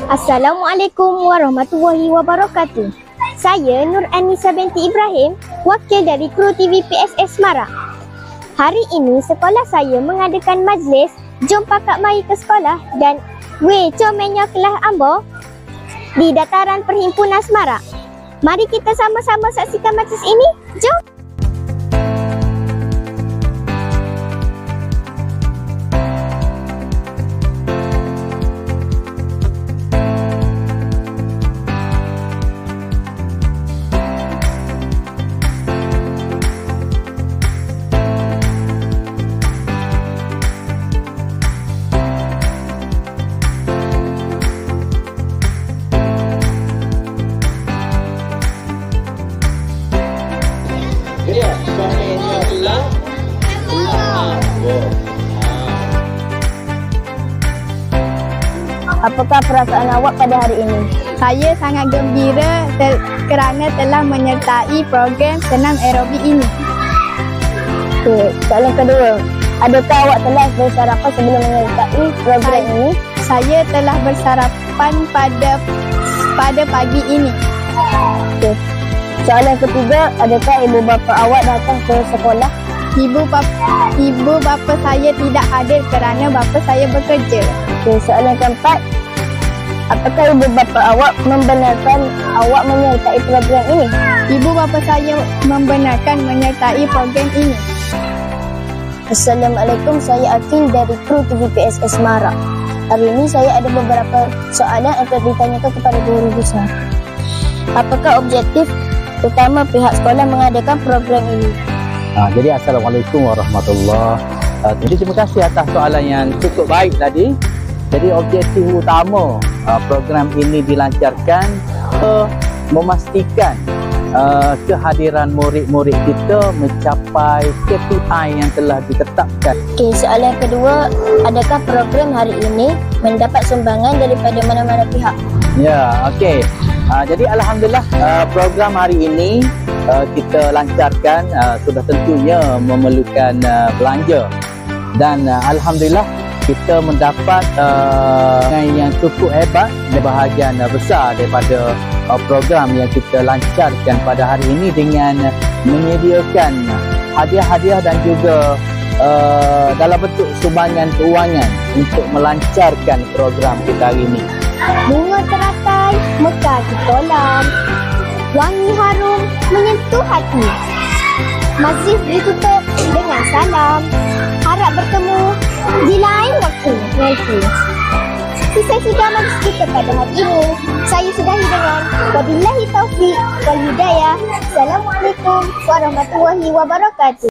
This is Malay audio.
Assalamualaikum warahmatullahi wabarakatuh. Saya Nur Anissa binti Ibrahim, wakil dari kru TV PSS Semarang. Hari ini sekolah saya mengadakan majlis Jom Pakak Mari ke Sekolah dan Weh Comenya Kelas Ambo di dataran Perhimpunan Semarang. Mari kita sama-sama saksikan majlis ini. Jom! Ya, soalnya kelas Apakah perasaan awak pada hari ini? Saya sangat gembira kerana telah menyertai program senam aerobik ini. Okey, soalan kedua. Adakah awak telah bersarapan sebelum menyertai program ini? Saya telah bersarapan pada pagi ini. Okey. Soalan ketiga, adakah ibu bapa awak datang ke sekolah? Ibu bapa saya tidak hadir kerana bapa saya bekerja. Okey, soalan keempat, apakah ibu bapa awak membenarkan awak menyertai program ini? Ibu bapa saya membenarkan menyertai program ini. Assalamualaikum, saya Akil dari kru TV PSS Semarang. Hari ini saya ada beberapa soalan yang telah ditanyakan kepada guru besar. Apakah objektif utama pihak sekolah mengadakan program ini? Jadi Assalamualaikum warahmatullahi. Jadi terima kasih atas soalan yang cukup baik tadi. Jadi objektif utama program ini dilancarkan memastikan kehadiran murid-murid kita mencapai KPI yang telah ditetapkan. Okey, soalan kedua, adakah program hari ini mendapat sumbangan daripada mana-mana pihak? Ya, okey. Jadi Alhamdulillah program hari ini kita lancarkan, sudah tentunya memerlukan belanja dan Alhamdulillah kita mendapat yang cukup hebat dan bahagian besar daripada program yang kita lancarkan pada hari ini dengan menyediakan hadiah-hadiah dan juga dalam bentuk sumbangan keuangan untuk melancarkan program kita hari ini. Bunga teratai mekar di kolam, wangi harum menyentuh hati. Masjid ditutup dengan salam, harap bertemu di lain waktu nanti. Sesi majlis kita pada hari ini saya sudahi dengan wabillahi taufiq wal hidayah. Assalamualaikum warahmatullahi wabarakatuh.